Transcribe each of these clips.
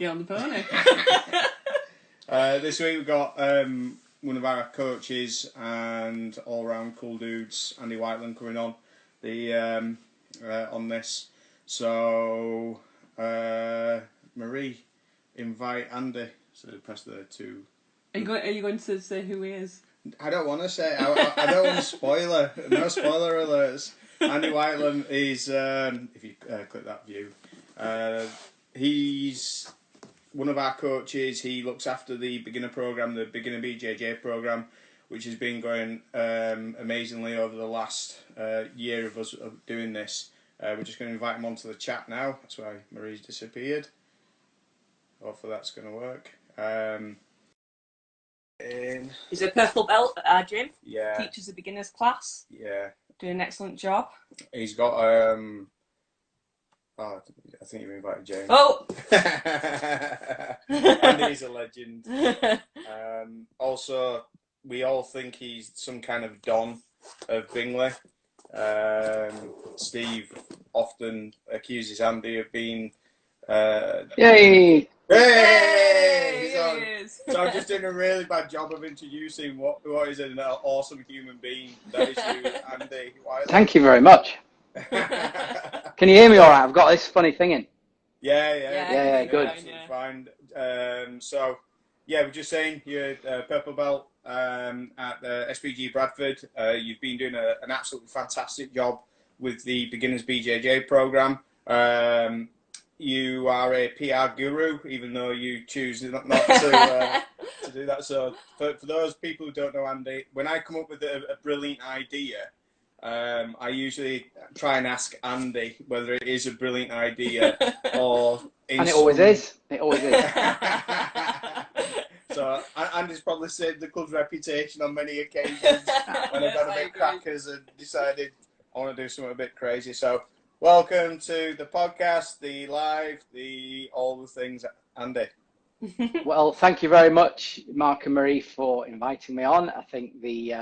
Get on the pony. This week we've got one of our coaches and all-round cool dudes, Andy Whitelam, coming on on this. So, Marie, invite Andy. So press the two. Are you going to say who he is? I don't want to say. I don't want to spoiler. No spoiler alerts. Andy Whitelam is, if you click that view, he's one of our coaches. He looks after the beginner program, the beginner BJJ program, which has been going amazingly over the last year of us doing this. We're just going to invite him onto the chat now. That's why Marie's disappeared. Hopefully that's going to work. He's a purple belt at our gym. Yeah. Teaches a beginner's class. Yeah. Doing an excellent job. He's got I think you invited James. Oh! Andy's a legend. Also, we all think he's some kind of Don of Bingley. Steve often accuses Andy of being... Yay! Hey! So I'm just doing a really bad job of introducing what is an awesome human being that is you, Andy Whitelam. Thank you very much. Can you hear me all right? I've got this funny thing in. Yeah, good. Absolutely fine. So, yeah, we're just saying you're purple belt at SBG Bradford. You've been doing an absolutely fantastic job with the Beginners BJJ program. You are a PR guru, even though you choose not to do that. So, for those people who don't know Andy, when I come up with a brilliant idea, I usually try and ask Andy whether it is a brilliant idea or... And it always is. It always is. So Andy's probably saved the club's reputation on many occasions when I've got a bit crackers and decided I want to do something a bit crazy. So welcome to the podcast, the live, all the things, Andy. Well, thank you very much, Mark and Marie, for inviting me on. I think the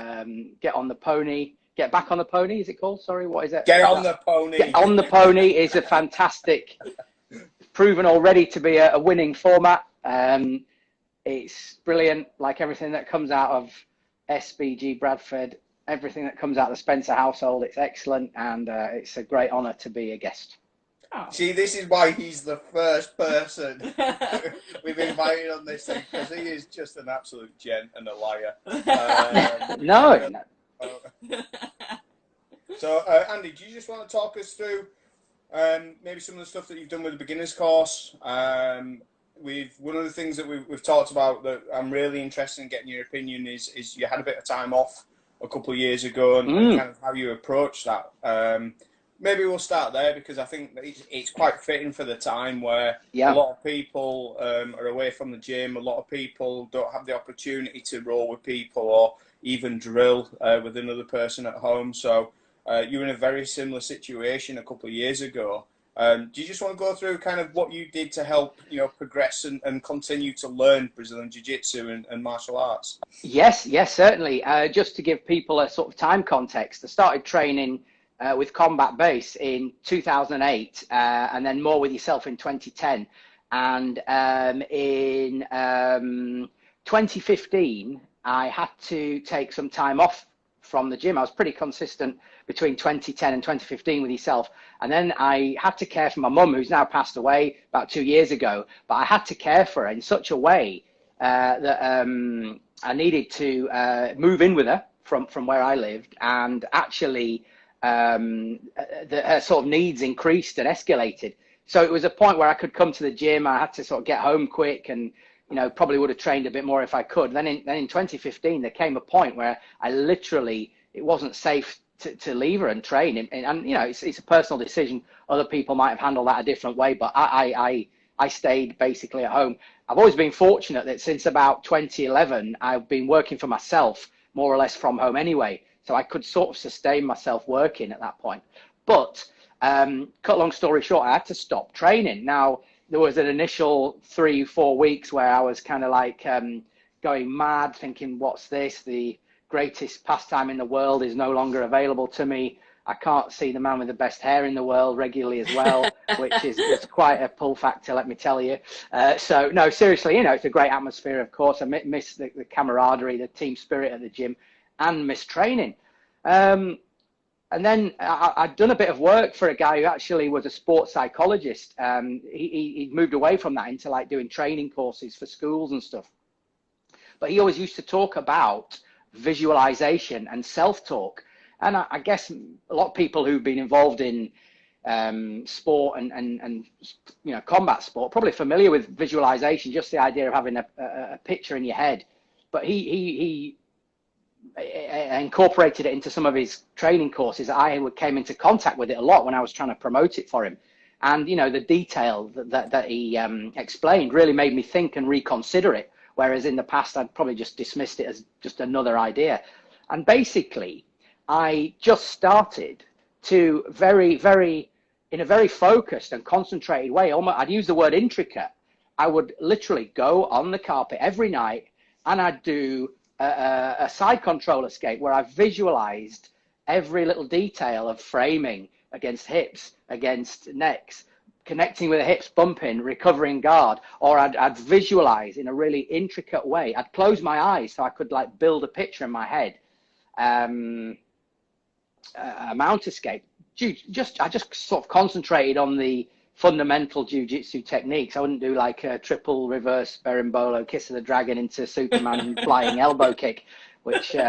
Get back on the pony, is it called? Sorry, what is it? Get on the pony. Get on the pony is a fantastic, proven already to be a winning format. It's brilliant, like everything that comes out of SBG Bradford, everything that comes out of the Spencer household, it's excellent, and it's a great honour to be a guest. Oh. See, this is why he's the first person we've invited on this thing, because he is just an absolute gent and a liar. No. So, Andy, do you just want to talk us through maybe some of the stuff that you've done with the beginners course? One of the things that we've talked about that I'm really interested in getting your opinion is you had a bit of time off a couple of years ago and kind of how you approach that. Maybe we'll start there because I think that it's quite fitting for the time where a lot of people are away from the gym. A lot of people don't have the opportunity to roll with people or even drill with another person at home. So you were in a very similar situation a couple of years ago. Do you just want to go through kind of what you did to help, progress and continue to learn Brazilian Jiu-Jitsu and martial arts? Yes, certainly. Just to give people a sort of time context, I started training with Combat Base in 2008 and then more with yourself in 2010. And in 2015, I had to take some time off from the gym. I was pretty consistent between 2010 and 2015 with yourself. And then I had to care for my mum, who's now passed away about 2 years ago. But I had to care for her in such a way that I needed to move in with her from where I lived. And actually, her sort of needs increased and escalated. So it was a point where I could come to the gym. I had to sort of get home quick and probably would have trained a bit more if I could. Then in 2015, there came a point where I literally, it wasn't safe to leave her and train. And it's a personal decision. Other people might have handled that a different way, but I stayed basically at home. I've always been fortunate that since about 2011, I've been working for myself more or less from home anyway. So I could sort of sustain myself working at that point. But cut long story short, I had to stop training. Now, there was an initial 3-4 weeks where I was kind of like going mad, thinking, what's this? The greatest pastime in the world is no longer available to me. I can't see the man with the best hair in the world regularly as well, which is quite a pull factor, let me tell you. So no, seriously, you know, it's a great atmosphere, of course. I miss the camaraderie, the team spirit at the gym, and miss training. And then I'd done a bit of work for a guy who actually was a sports psychologist. He'd moved away from that into like doing training courses for schools and stuff. But he always used to talk about visualization and self-talk. And I guess a lot of people who've been involved in sport and you know, combat sport, probably familiar with visualization, just the idea of having a picture in your head. But he incorporated it into some of his training courses. I came into contact with it a lot when I was trying to promote it for him. And, you know, the detail that he explained really made me think and reconsider it. Whereas in the past, I'd probably just dismissed it as just another idea. And basically, I just started to in a very focused and concentrated way, I'd use the word intricate. I would literally go on the carpet every night and I'd do a side control escape where I visualized every little detail of framing against hips, against necks, connecting with the hips, bumping, recovering guard, or I'd visualize in a really intricate way. I'd close my eyes so I could like build a picture in my head, a mount escape. I just sort of concentrated on the fundamental jiu-jitsu techniques. I wouldn't do like a triple reverse berimbolo, kiss of the dragon into Superman flying elbow kick, which, you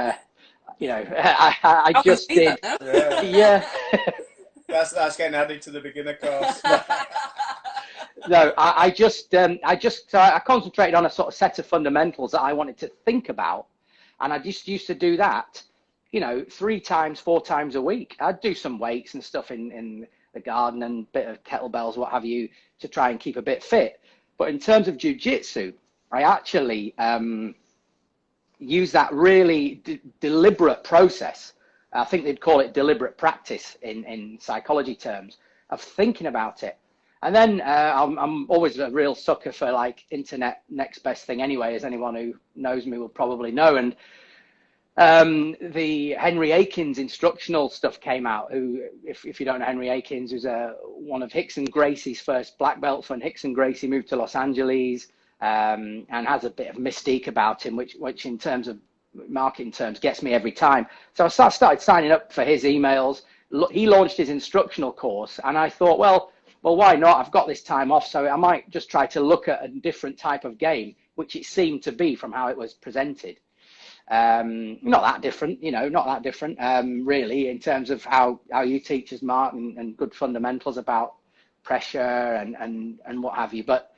know, I just did. Yeah. That's getting added to the beginner course. No, I concentrated on a sort of set of fundamentals that I wanted to think about. And I just used to do that, you know, 3 times, 4 times a week. I'd do some weights and stuff in the garden and a bit of kettlebells, what have you, to try and keep a bit fit. But in terms of jiu-jitsu, I actually use that really deliberate process. I think they'd call it deliberate practice in psychology terms, of thinking about it. And then I'm always a real sucker for like internet next best thing anyway, as anyone who knows me will probably know. And the Henry Akins instructional stuff came out, who, if you don't know Henry Akins, who's one of Hickson Gracie's first black belts when Hickson Gracie moved to Los Angeles, and has a bit of mystique about him, which in terms of marketing terms gets me every time. So I started signing up for his emails. He launched his instructional course, and I thought, well, why not? I've got this time off, so I might just try to look at a different type of game, which it seemed to be from how it was presented. Not that different, you know, not that different, really, in terms of how you teach us, Mark, and good fundamentals about pressure and what have you. But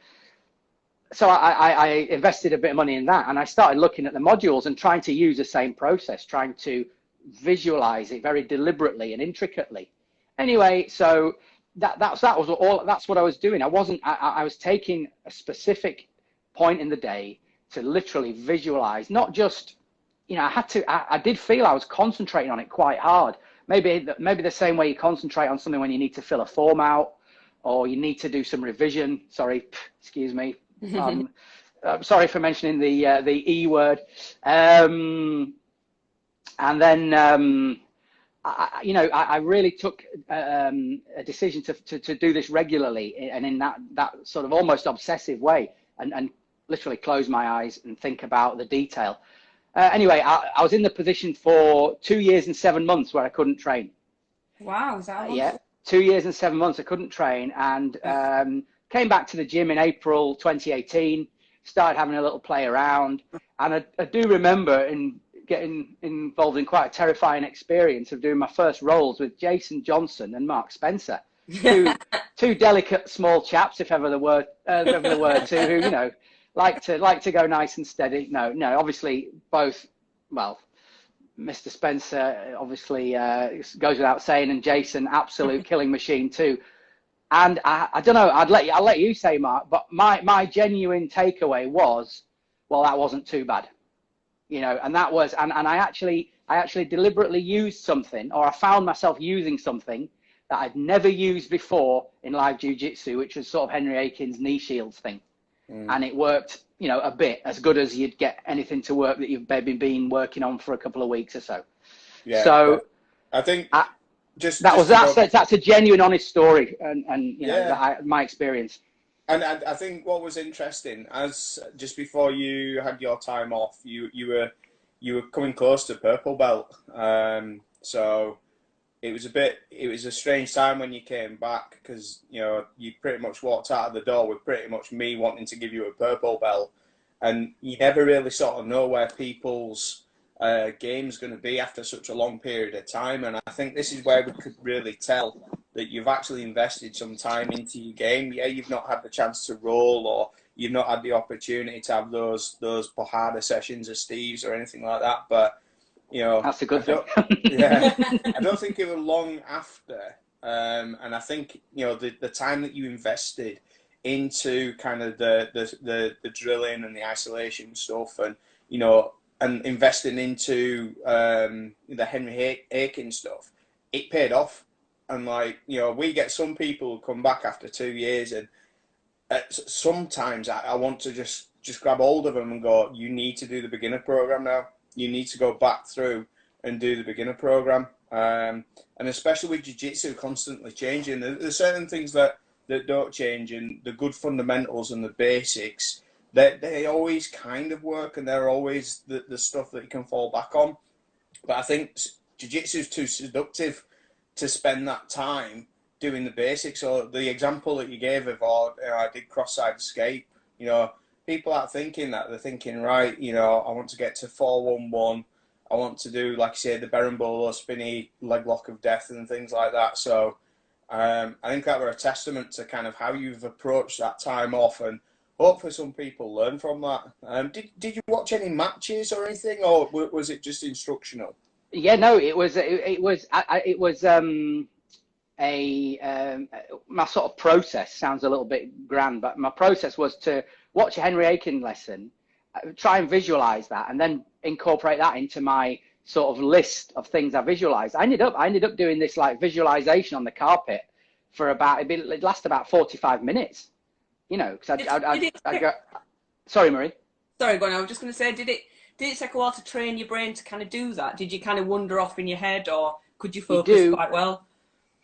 so I invested a bit of money in that, and I started looking at the modules and trying to use the same process, trying to visualize it very deliberately and intricately. Anyway, so that's what I was doing. I was taking a specific point in the day to literally visualize, not just, you know, I did feel I was concentrating on it quite hard. Maybe the same way you concentrate on something when you need to fill a form out or you need to do some revision. Sorry, excuse me. I'm sorry for mentioning the E word. And then, I really took a decision to do this regularly and in that sort of almost obsessive way and literally close my eyes and think about the detail. Anyway, I was in the position for 2 years and 7 months where I couldn't train. Wow, is that long? Yeah, 2 years and 7 months I couldn't train, and came back to the gym in April 2018, started having a little play around, and I do remember getting involved in quite a terrifying experience of doing my first rolls with Jason Johnson and Mark Spencer, two delicate small chaps, if ever the word two, who, you know, like to go nice and steady. No, obviously both, well, Mr. Spencer obviously goes without saying, and Jason, absolute killing machine too. And I don't know, I'll let you say, Mark, but my genuine takeaway was, well, that wasn't too bad, you know, and that was, and I actually deliberately used something, or I found myself using something that I'd never used before in live jiu-jitsu, which was sort of Henry Akins' knee shields thing. And it worked, you know, a bit as good as you'd get anything to work that you've maybe been working on for a couple of weeks or so. Yeah. So I think That's a genuine, honest story, and you know, my experience. And I think what was interesting, as just before you had your time off, you were coming close to purple belt. So it was a strange time when you came back, because you know you pretty much walked out of the door with pretty much me wanting to give you a purple belt, and you never really sort of know where people's game's going to be after such a long period of time. And I think this is where we could really tell that you've actually invested some time into your game. Yeah, you've not had the chance to roll, or you've not had the opportunity to have those harder sessions of Steve's or anything like that, but you know, that's a good thing. I don't think it was long after, and I think you know the time that you invested into kind of the drilling and the isolation stuff, and you know, and investing into the Henry Aiken stuff, it paid off. And like you know, we get some people who come back after 2 years, and sometimes I want to just grab hold of them and go, you need to do the beginner program now. You need to go back through and do the beginner program. And especially with jiu-jitsu constantly changing, there's certain things that don't change, and the good fundamentals and the basics, they always kind of work, and they're always the stuff that you can fall back on. But I think jiu-jitsu is too seductive to spend that time doing the basics. So the example that you gave of, I did cross-side escape, you know, people aren't thinking that. They're thinking, right, you know, I want to get to 4-1-1. I want to do, like you say, the berimbolo, spinny leg lock of death and things like that. So I think that were a testament to kind of how you've approached that time off, and hopefully some people learn from that. Did you watch any matches or anything, or was it just instructional? Yeah, no, it was my sort of process sounds a little bit grand, but my process was to watch a Henry Aiken lesson, try and visualize that, and then incorporate that into my sort of list of things I visualized. I ended up doing this like visualization on the carpet for it lasted about 45 minutes, you know, because I go, sorry, Marie. Sorry, go on. I was just going to say, did it take a while to train your brain to kind of do that? Did you kind of wander off in your head, or could you focus quite well?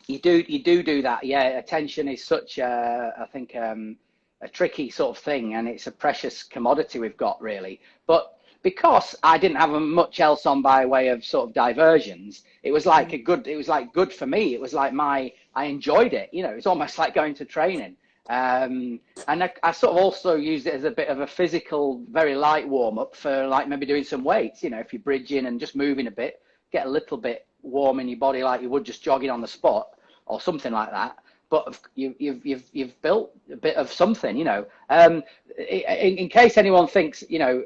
You do that. Yeah, attention is such I think a tricky sort of thing, and it's a precious commodity we've got, really. But because I didn't have much else on by way of sort of diversions, it was like good for me. It was like I enjoyed it. You know, it's almost like going to training. And I sort of also used it as a bit of a physical, very light warm up for like maybe doing some weights. You know, if you're bridging and just moving a bit, get a little bit warm in your body like you would just jogging on the spot or something like that. But you've built a bit of something, you know. In case anyone thinks, you know,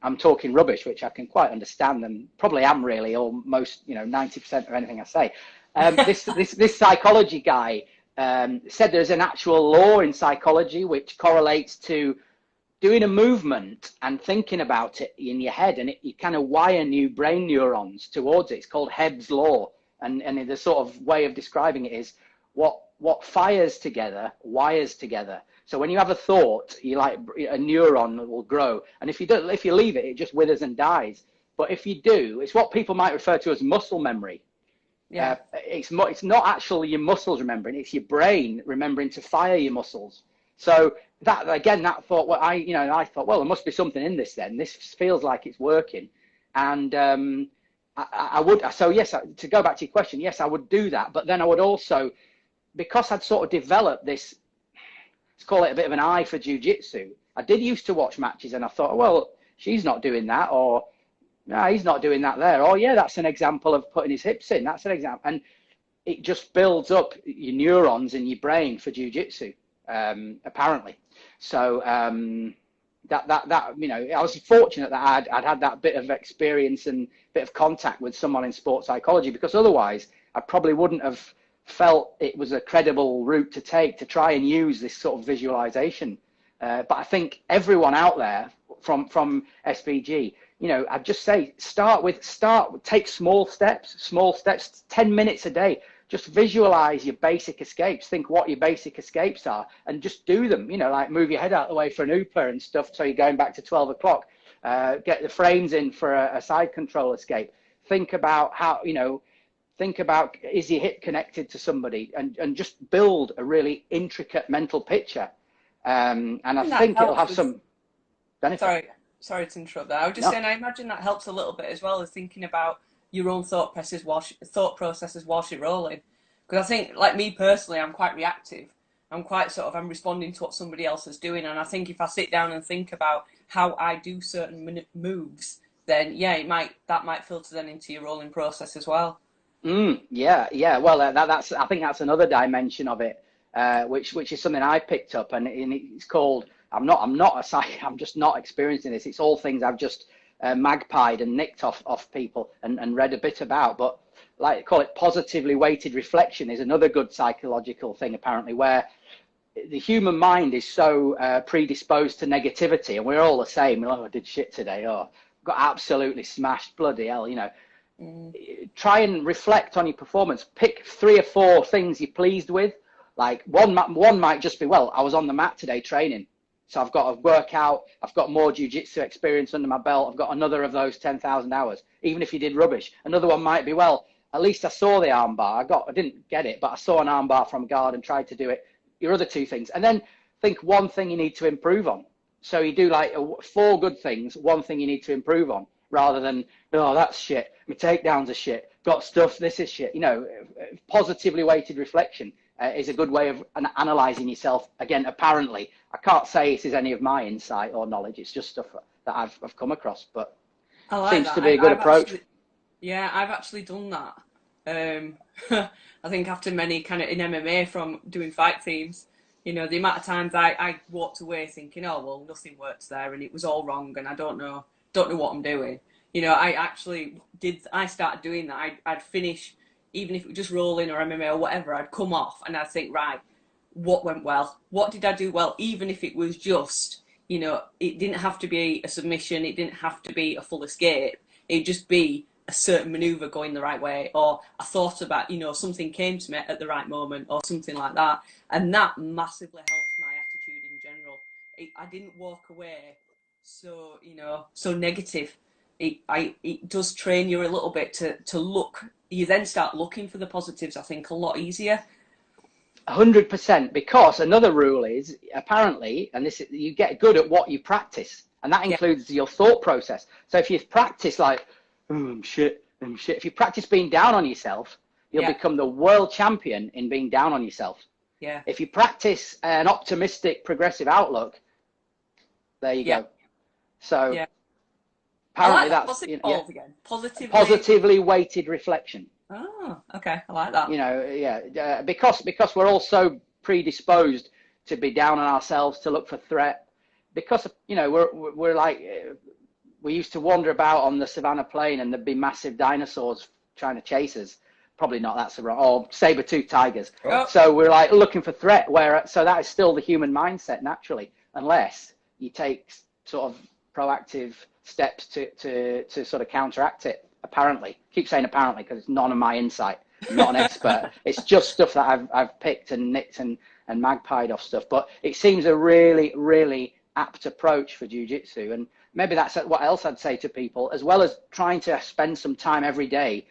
I'm talking rubbish, which I can quite understand, and probably am really, or most, you know, 90% of anything I say. This psychology guy said there's an actual law in psychology which correlates to doing a movement and thinking about it in your head, and you kind of wire new brain neurons towards it. It's called Hebb's law, and the sort of way of describing it is what fires together wires together. So when you have a thought, you like a neuron will grow, and if you leave it, it just withers and dies. But if you do, it's what people might refer to as muscle memory. Yeah, it's not actually your muscles remembering; it's your brain remembering to fire your muscles. So that thought, I thought, well, there must be something in this. Then this feels like it's working, and I would. So yes, to go back to your question, yes, I would do that. But then I would also, because I'd sort of developed this, let's call it a bit of an eye for jiu-jitsu. I did used to watch matches, and I thought, well, she's not doing that, or no, he's not doing that there. Oh yeah, that's an example of putting his hips in. That's an example, and it just builds up your neurons in your brain for jiu-jitsu. Apparently, so that you know, I was fortunate that I'd had that bit of experience and bit of contact with someone in sports psychology, because otherwise I probably wouldn't have felt it was a credible route to take to try and use this sort of visualization. But I think everyone out there from SBG, you know, I'd just say take small steps, 10 minutes a day. Just visualize your basic escapes. Think what your basic escapes are, and just do them. You know, like move your head out of the way for an Uber and stuff, so you're going back to 12 o'clock. Get the frames in for a side control escape. Think about how, you know, think about, is your hip connected to somebody, and just build a really intricate mental picture. And I think it'll have some benefit. Sorry to interrupt there. I was just No. saying, I imagine that helps a little bit as well as thinking about your own thought processes whilst you're rolling. Because I think, like me personally, I'm quite reactive. I'm quite I'm responding to what somebody else is doing. And I think if I sit down and think about how I do certain moves, then yeah, that might filter then into your rolling process as well. Yeah. Well, I think that's another dimension of it, which is something I picked up, and it's called. I'm just not experiencing this. It's all things I've just magpied and nicked off people and read a bit about. But like, call it positively weighted reflection is another good psychological thing, apparently, where the human mind is so predisposed to negativity, and we're all the same. Oh, I did shit today. Oh, got absolutely smashed. Bloody hell, you know. Try and reflect on your performance. Pick 3 or 4 things you're pleased with. Like one might just be, well, I was on the mat today training, so I've got a workout. I've got more jiu-jitsu experience under my belt. I've got another of those 10,000 hours, even if you did rubbish. Another one might be, well, at least I saw the armbar. I didn't get it, but I saw an armbar from guard and tried to do it. Your other 2 things. And then think one thing you need to improve on. So you do like 4 good things, 1 thing you need to improve on, rather than, oh, that's shit. My takedowns are shit. Got stuff. This is shit. You know, positively weighted reflection is a good way of analysing yourself. Again, apparently, I can't say this is any of my insight or knowledge. It's just stuff that I've come across, but seems to be a good approach. I've actually done that. I think after many kind of in MMA from doing fight themes, you know, the amount of times I walked away thinking, oh, well, nothing works there and it was all wrong and I don't know what I'm doing. You know, I started doing that. I'd finish, even if it was just rolling or MMA or whatever, I'd come off and I'd think, right, what went well? What did I do well? Even if it was just, you know, it didn't have to be a submission. It didn't have to be a full escape. It'd just be a certain maneuver going the right way, or I thought about, you know, something came to me at the right moment or something like that. And that massively helped my attitude in general. I didn't walk away so, you know, so negative. It does train you a little bit to look. You then start looking for the positives, I think, a lot easier. 100%, because another rule is, apparently, and this, you get good at what you practice, and that includes your thought process. So if you practice like, shit, if you practice being down on yourself, you'll become the world champion in being down on yourself. Yeah. If you practice an optimistic, progressive outlook, there you go. So apparently what's it called again? Positively weighted reflection. Oh, okay, I like that. You know, because we're all so predisposed to be down on ourselves, to look for threat. Because, you know, we're like, we used to wander about on the savannah plain and there'd be massive dinosaurs trying to chase us. Probably not that so wrong. Or saber-toothed tigers. Oh. So we're like looking for threat. So that is still the human mindset naturally, unless you take sort of proactive steps to sort of counteract it. Apparently, I keep saying apparently because it's none of my insight. I'm not an expert. It's just stuff that I've picked and nicked and magpied off stuff. But it seems a really, really apt approach for jiu-jitsu. And maybe that's what else I'd say to people, as well as trying to spend some time every day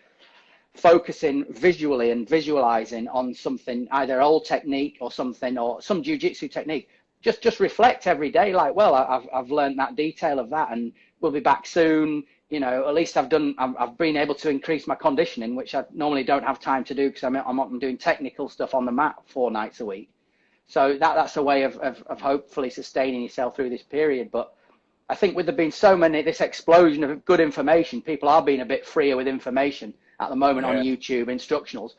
focusing visually and visualizing on something, either old technique or something, or some jiu-jitsu technique. Just reflect every day, like, well, I've learned that detail of that, and we'll be back soon. You know, at least I've been able to increase my conditioning, which I normally don't have time to do because I'm doing technical stuff on the mat 4 nights a week. So that's a way of hopefully sustaining yourself through this period. But I think with there being so many, this explosion of good information, people are being a bit freer with information at the moment on YouTube, instructionals.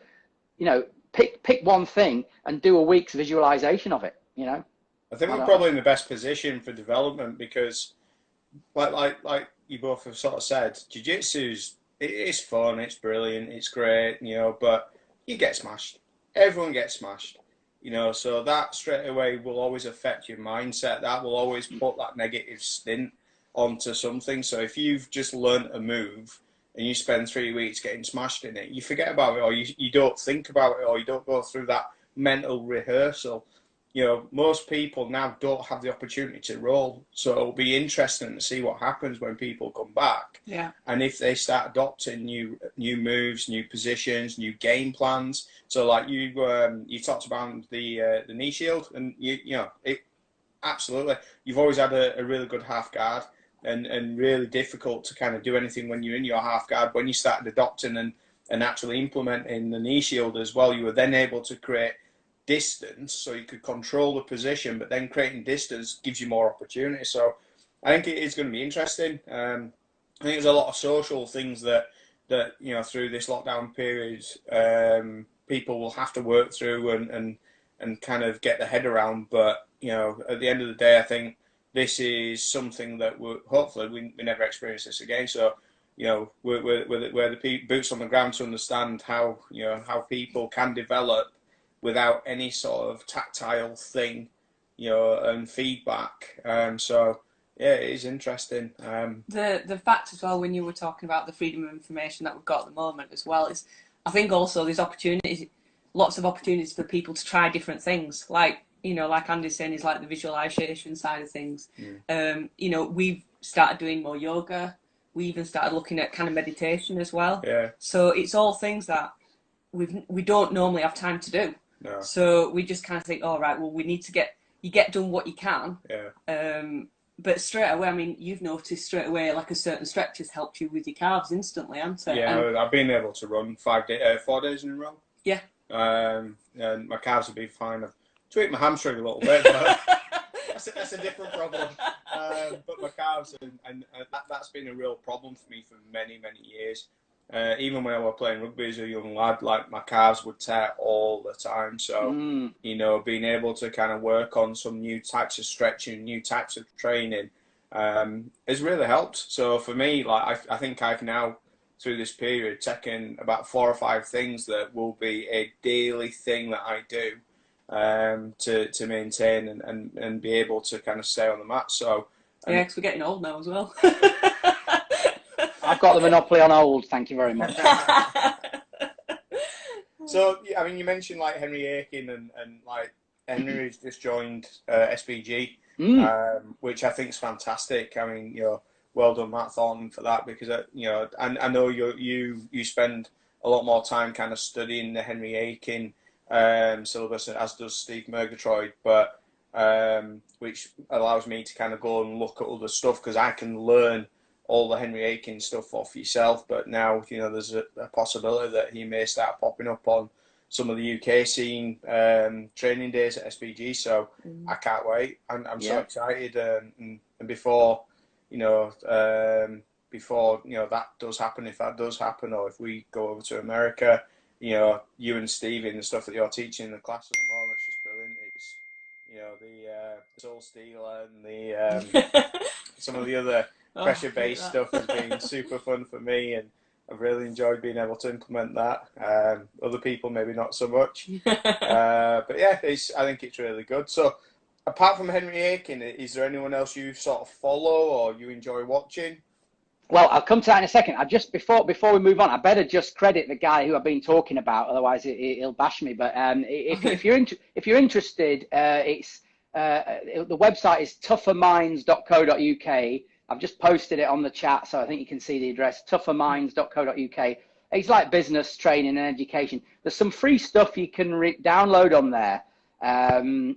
You know, pick one thing and do a week's visualization of it, you know. I think we're probably in the best position for development because, like you both have sort of said, jiu-jitsu's, it's fun, it's brilliant, it's great, you know, but you get smashed. Everyone gets smashed, you know, so that straight away will always affect your mindset. That will always put that negative stint onto something. So if you've just learned a move and you spend 3 weeks getting smashed in it, you forget about it, or you don't think about it, or you don't go through that mental rehearsal. you know, most people now don't have the opportunity to roll. So it'll be interesting to see what happens when people come back. Yeah. And if they start adopting new moves, new positions, new game plans. So like you talked about the knee shield, and you know it absolutely. You've always had a really good half guard, and really difficult to kind of do anything when you're in your half guard. When you started adopting and actually implementing the knee shield as well, you were then able to create distance, so you could control the position, but then creating distance gives you more opportunity. So I think it is going to be interesting. I think there's a lot of social things that you know, through this lockdown period, people will have to work through and kind of get their head around. But you know, at the end of the day, I think this is something that hopefully we never experience this again. So you know, we're the boots on the ground to understand how, you know, how people can develop without any sort of tactile thing, you know, and feedback. So yeah, it is interesting. The fact as well, when you were talking about the freedom of information that we've got at the moment as well, is I think also there's opportunities, lots of opportunities for people to try different things. Like, you know, like Andy's saying, is like the visualisation side of things. You know, we've started doing more yoga. We even started looking at kind of meditation as well. Yeah. So it's all things that we don't normally have time to do. No. So we just kind of think, all right, well, we need to get done what you can. Yeah. But straight away, I mean, you've noticed straight away, like a certain stretch has helped you with your calves instantly, hasn't it? Yeah, I've been able to run 4 days in a row. Yeah. And my calves have been fine. I've tweaked my hamstring a little bit, but that's a different problem. But my calves, and that's been a real problem for me for many, many years. Even when I was playing rugby as a young lad, like my calves would tear all the time. So, you know, being able to kind of work on some new types of stretching, new types of training, has really helped. So for me, like I think I've now, through this period, taken about 4 or 5 things that will be a daily thing that I do, to maintain and be able to kind of stay on the mat. So yeah, because we're getting old now as well. I've got the monopoly on old, thank you very much. So, I mean, you mentioned like Henry Aiken and like Henry's just joined SBG, which I think is fantastic. I mean, you know, well done, Matt Thornton, for that, because you know, and I know you spend a lot more time kind of studying the Henry Aiken syllabus, as does Steve Murgatroyd, but which allows me to kind of go and look at other stuff, because I can learn all the Henry Aiken stuff off yourself. But now, you know, there's a possibility that he may start popping up on some of the UK scene training days at SBG. So I can't wait. I'm so excited. And before, you know, that does happen, if that does happen, or if we go over to America, you know, you and Steve and the stuff that you're teaching in the class at the moment is just brilliant. It's, you know, the Soul Stealer and the some of the other pressure-based stuff has been super fun for me, and I've really enjoyed being able to implement that. Other people maybe not so much, but yeah, I think it's really good. So, apart from Henry Aiken, is there anyone else you sort of follow or you enjoy watching? Well, I'll come to that in a second. I just before we move on, I better just credit the guy who I've been talking about. Otherwise, he'll bash me. But if you're interested, it's the website is tougherminds.co.uk. I've just posted it on the chat, so I think you can see the address, tougherminds.co.uk. It's like business training and education. There's some free stuff you can download on there,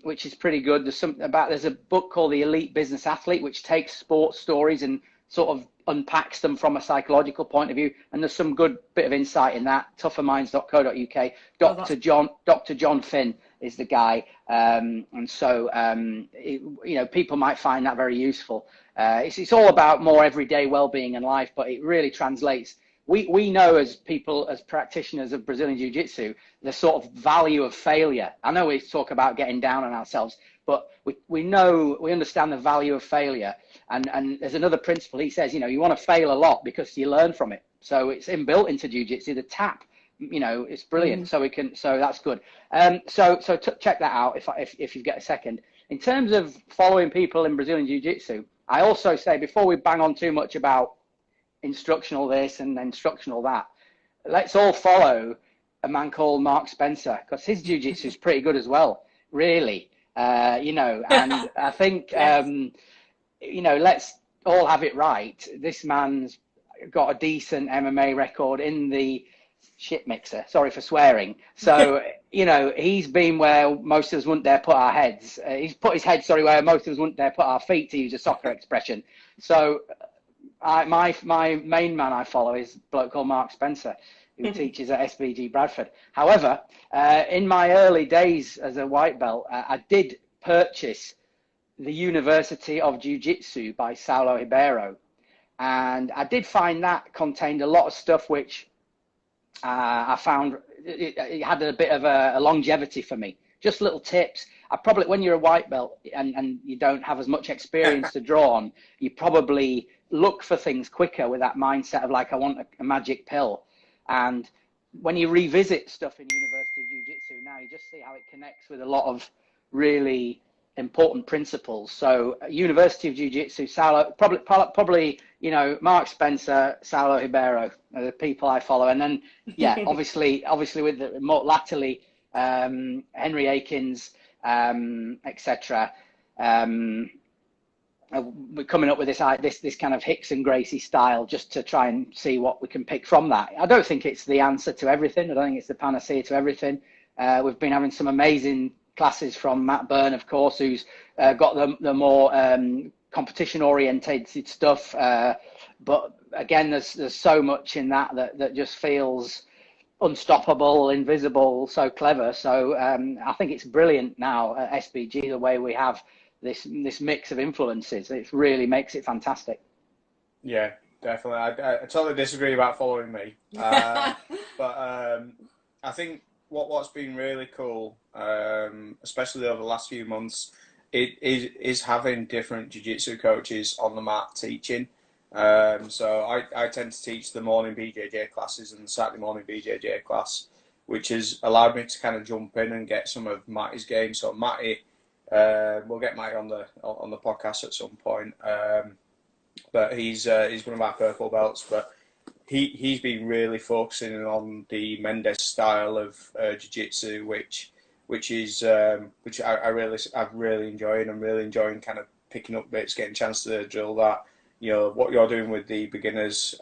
which is pretty good. There's a book called The Elite Business Athlete, which takes sports stories and sort of unpacks them from a psychological point of view. And there's some good bit of insight in that, tougherminds.co.uk. Dr. John Finn is the guy. And so, you know, people might find that very useful. It's all about more everyday well-being and life, but it really translates. We know as people, as practitioners of Brazilian Jiu-Jitsu, the sort of value of failure. I know we talk about getting down on ourselves, but we understand the value of failure. And there's another principle. He says, you know, you want to fail a lot because you learn from it. So it's inbuilt into Jiu-Jitsu, the tap. You know, it's brilliant. So that's good. So check that out if you get a second. In terms of following people in Brazilian Jiu-Jitsu, I also say, before we bang on too much about instructional this and instructional that, let's all follow a man called Mark Spencer, because his Jiu-Jitsu is pretty good as well, really. you know, and I think, Yes. you know, let's all have it right. This man's got a decent MMA record in the shit mixer. Sorry for swearing. So, you know, he's been where most of us wouldn't dare put our heads. He's put his head, sorry, where most of us wouldn't dare put our feet, to use a soccer expression. So my main man I follow is a bloke called Mark Spencer, who teaches at SBG Bradford. However, in my early days as a white belt, I did purchase the University of Jiu-Jitsu by Saulo Ribeiro. And I did find that contained a lot of stuff which I found it had a bit of a longevity for me. Just little tips. I probably, when you're a white belt and you don't have as much experience to draw on, you probably look for things quicker with that mindset of like, I want a magic pill. And when you revisit stuff in University of Jiu-Jitsu now, you just see how it connects with a lot of really important principles. So University of Jiu-Jitsu, Saulo, probably, you know, Mark Spencer, Saulo Ribeiro are the people I follow. And then, yeah, obviously with the more latterly, Henry Akins, etc. We're coming up with this kind of Hicks and Gracie style, just to try and see what we can pick from that. I don't think it's the answer to everything. I don't think it's the panacea to everything. We've been having some amazing classes from Matt Byrne, of course, who's got the more competition orientated stuff. But again, there's so much in that just feels unstoppable, invisible, so clever. So I think it's brilliant now at SBG, the way we have this mix of influences. It really makes it fantastic. Yeah, definitely. I totally disagree about following me. But I think what's been really cool, especially over the last few months, is having different jiu-jitsu coaches on the mat teaching. So I tend to teach the morning BJJ classes and the Saturday morning BJJ class, which has allowed me to kind of jump in and get some of Matty's game. So Matty, we'll get Matty on the podcast at some point. But he's one of our purple belts. But he's been really focusing on the Mendes style of jiu-jitsu, which I've really enjoyed. I'm really enjoying kind of picking up bits, getting a chance to drill that. You know, what you're doing with the beginners,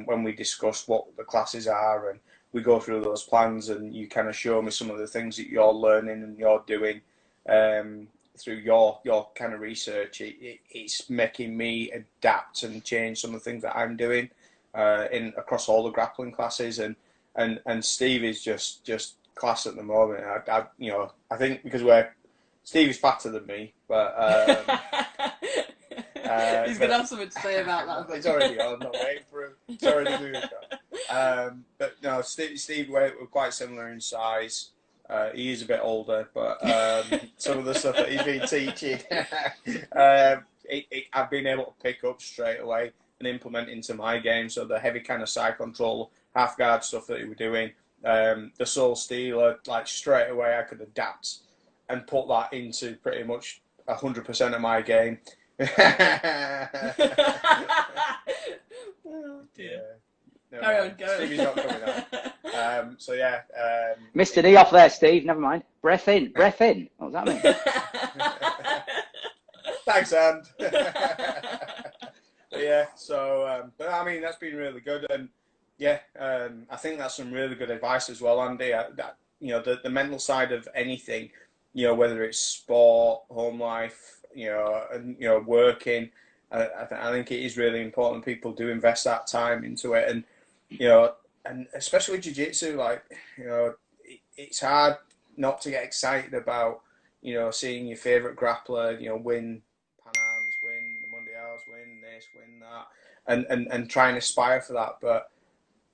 when we discuss what the classes are and we go through those plans, and you kind of show me some of the things that you're learning and you're doing through your kind of research. It's making me adapt and change some of the things that I'm doing across all the grappling classes, and Steve is just class at the moment. I think because Steve is fatter than me, but he's going to have something to say about that. It's already on. I'm not waiting for him. It's already moved on. But no, Steve, we're quite similar in size. He is a bit older, but some of the stuff that he's been teaching, I've been able to pick up straight away and implement into my game. So the heavy kind of side control, half guard stuff that he was doing, the soul stealer, like straight away I could adapt and put that into pretty much 100% of my game. Oh dear. No, Carry on, go. Stevie's not coming on. So yeah. Mr. D off there, Steve. Never mind. Breath in. What does that mean? Thanks, And. But yeah. So, but I mean, that's been really good, and yeah, I think that's some really good advice as well, Andy. You know, the mental side of anything, you know, whether it's sport, home life, you know, and you know, working. I think it is really important people do invest that time into it, and you know, and especially jiu-jitsu, like, you know, it's hard not to get excited about, you know, seeing your favorite grappler, you know, win Pan Ams, win the Mundials, win this, win that, and try and aspire for that. But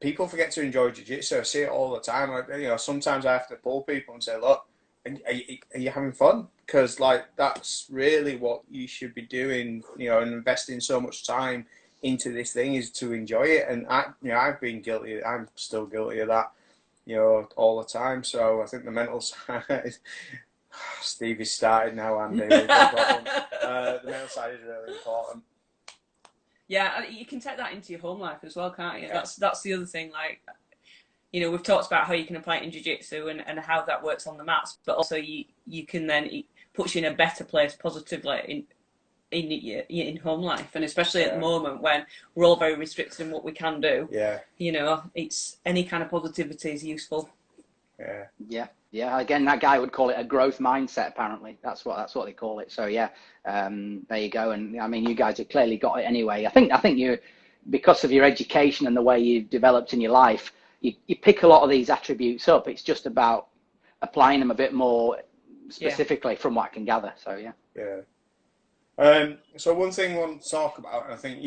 people forget to enjoy jiu-jitsu. I see it all the time. You know, sometimes I have to pull people and say, look, are you having fun? Because like that's really what you should be doing, you know, and investing so much time into this thing is to enjoy it. And I've been guilty. I'm still guilty of that, you know, all the time. So I think the mental side. Steve is starting now, Andy. The mental side is really important. Yeah, you can take that into your home life as well, can't you? Yeah. That's the other thing. Like, you know, we've talked about how you can apply it in jiu-jitsu and how that works on the mats, but also you can then, puts you in a better place positively in home life, and especially at the moment when we're all very restricted in what we can do. You know, it's any kind of positivity is useful. Yeah. Again, that guy would call it a growth mindset. Apparently, that's what they call it. So yeah, there you go. And I mean, you guys have clearly got it anyway. I think you, because of your education and the way you've developed in your life, you pick a lot of these attributes up. It's just about applying them a bit more specifically, from what I can gather. So yeah. So one thing I want to talk about, and I think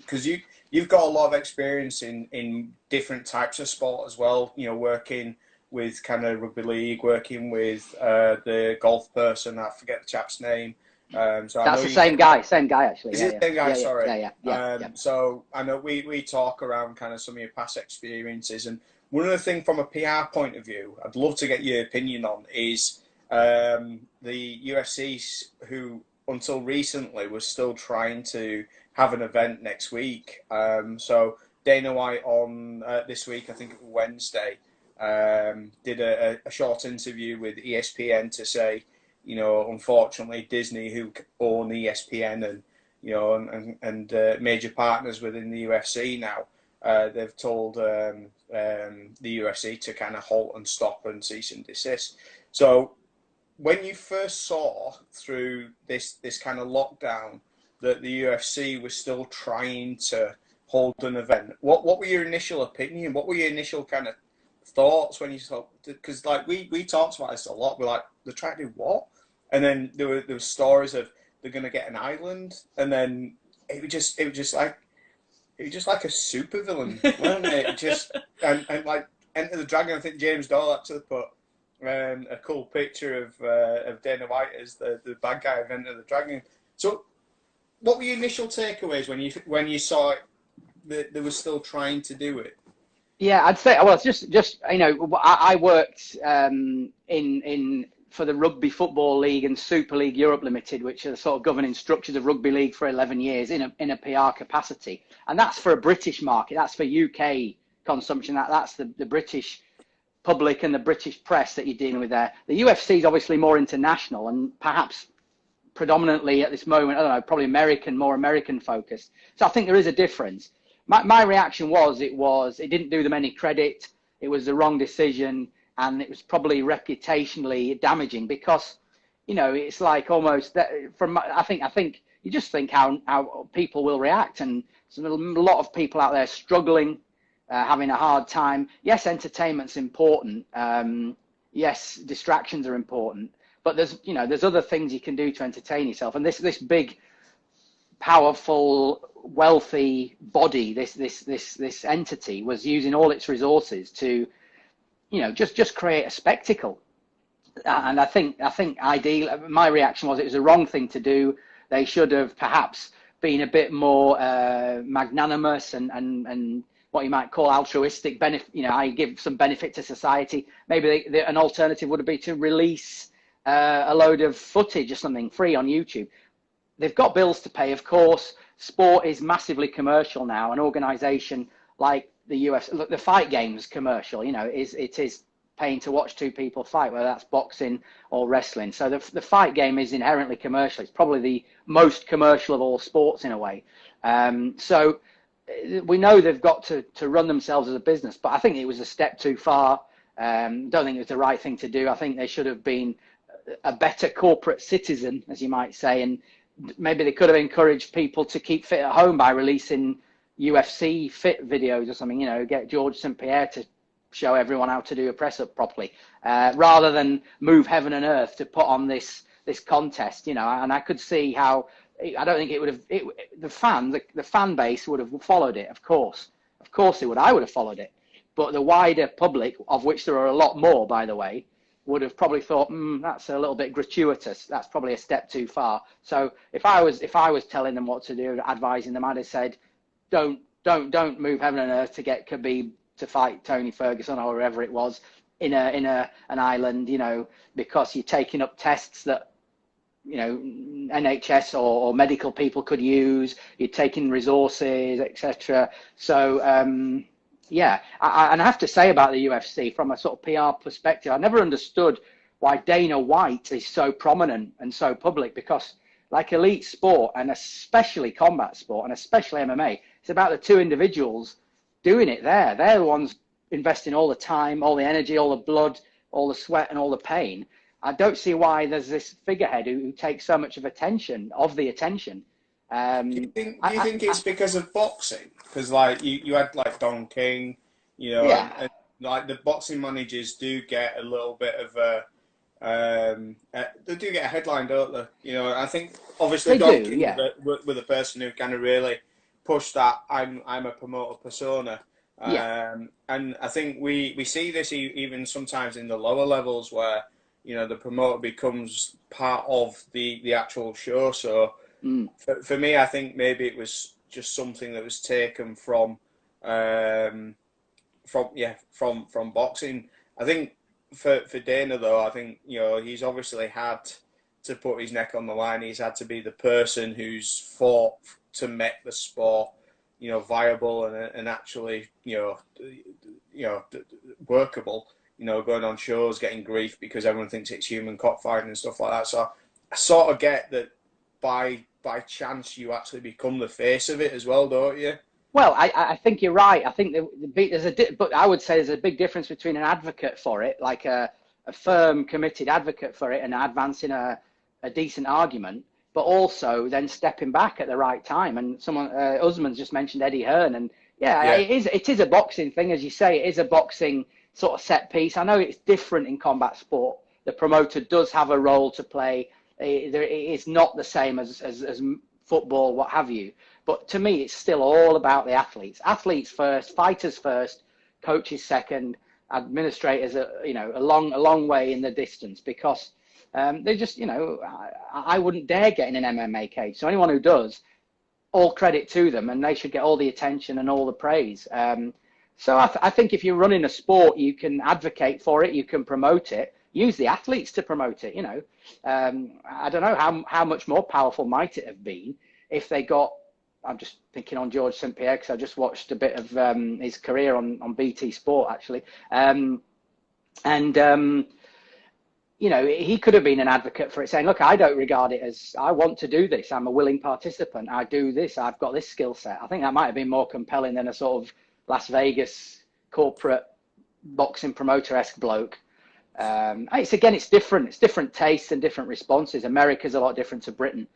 because you've got a lot of experience in different types of sport as well. You know, working with kind of rugby league, working with the golf person. I forget the chap's name. So that's the same guy actually. Is it the same guy? Sorry. Yeah. So I know we talk around kind of some of your past experiences, and one of the things from a PR point of view, I'd love to get your opinion on is the UFC, who until recently was still trying to have an event next week. So Dana White on this week, I think it was Wednesday, did a short interview with ESPN to say, you know, unfortunately Disney, who own ESPN and, you know, and major partners within the UFC now, they've told the UFC to kind of halt and stop and cease and desist. So when you first saw through this kind of lockdown that the UFC was still trying to hold an event, what were your initial opinion? What were your initial kind of thoughts when you saw? Because like we talked about this a lot. We're like, they're trying to do what? And then there were stories of they're going to get an island, and then it was just like a supervillain, wasn't it? It just and like Enter the Dragon. I think James Doyle actually put a cool picture of Dana White as the bad guy of Enter the Dragon. So, what were your initial takeaways when you saw it, that they were still trying to do it? Yeah, I'd say, well, it's just you know, I worked in for the Rugby Football League and Super League Europe Limited, which are the sort of governing structures of rugby league, for 11 years in a PR capacity, and that's for a British market. That's for UK consumption. That's the British public and the British press that you're dealing with there. The UFC is obviously more international and perhaps predominantly at this moment, I don't know, probably more American focused. So I think there is a difference. My reaction was it didn't do them any credit. It was the wrong decision, and it was probably reputationally damaging, because, you know, it's like almost that I think you just think how people will react, and there's a lot of people out there struggling, having a hard time. Yes, entertainment's important. Yes, distractions are important, but there's other things you can do to entertain yourself. And this big, powerful, wealthy body, this entity was using all its resources to, you know, just create a spectacle. And I think ideally, my reaction was it was the wrong thing to do. They should have perhaps been a bit more magnanimous and what you might call altruistic benefit. You know, I give some benefit to society. Maybe an alternative would be to release a load of footage or something free on YouTube. They've got bills to pay, of course. Sport is massively commercial now. An organization like the UFC, look, the fight games commercial, you know, it is paying to watch two people fight, whether that's boxing or wrestling. So the fight game is inherently commercial. It's probably the most commercial of all sports in a way. So we know they've got to run themselves as a business, but I think it was a step too far. Don't think it was the right thing to do. I think they should have been a better corporate citizen, as you might say, and maybe they could have encouraged people to keep fit at home by releasing UFC fit videos or something, you know, get George St. Pierre to show everyone how to do a press up properly, rather than move heaven and earth to put on this contest, you know. And I could see how, I don't think it would have, the fan base would have followed it. Of course it would. I would have followed it, but the wider public, of which there are a lot more, by the way, would have probably thought, that's a little bit gratuitous. That's probably a step too far. So if I was telling them what to do, advising them, I'd have said, don't move heaven and earth to get Khabib to fight Tony Ferguson or whoever it was in an island, you know, because you're taking up tests that, you know, NHS or medical people could use. You're taking resources, etc. So yeah, and I have to say about the UFC, from a sort of PR perspective, I never understood why Dana White is so prominent and so public, because like elite sport, and especially combat sport, and especially MMA, it's about the two individuals doing it there. They're the ones investing all the time, all the energy, all the blood, all the sweat, and all the pain. I don't see why there's this figurehead who takes so much of attention, Do you think it's because of boxing? Because like you had like Don King, you know, yeah. and like the boxing managers do get a little bit of a they do get a headline, don't they? You know, I think obviously Don King with a person who kind of really pushed that I'm a promoter persona. And I think we see this even sometimes in the lower levels where, you know, the promoter becomes part of the actual show. So for me, I think maybe it was just something that was taken from boxing. I think for Dana though, I think, you know, he's obviously had to put his neck on the line. He's had to be the person who's fought to make the sport, you know, viable and actually, you know, workable. You know, going on shows, getting grief because everyone thinks it's human cockfighting and stuff like that. So I sort of get that by chance you actually become the face of it as well, don't you? Well, I think you're right. I think but I would say there's a big difference between an advocate for it, like a firm, committed advocate for it and advancing a decent argument, but also then stepping back at the right time. And someone, Usman's just mentioned Eddie Hearn, and it is a boxing thing, as you say. It is a boxing sort of set piece. I know it's different in combat sport. The promoter does have a role to play. It is not the same as football, what have you. But to me, it's still all about the athletes. Athletes first, fighters first, coaches second, administrators, you know, a long way in the distance, because they just, you know, I wouldn't dare get in an MMA cage. So anyone who does, all credit to them, and they should get all the attention and all the praise. So I think if you're running a sport, you can advocate for it, you can promote it, use the athletes to promote it. You know, I don't know how much more powerful might it have been if they got. I'm just thinking on George St. Pierre, because I just watched a bit of his career on BT Sport actually, you know, he could have been an advocate for it, saying, look, I don't regard it as, I want to do this. I'm a willing participant. I do this. I've got this skill set. I think that might have been more compelling than a sort of Las Vegas corporate boxing promoter-esque bloke. It's different. It's different tastes and different responses. America's a lot different to Britain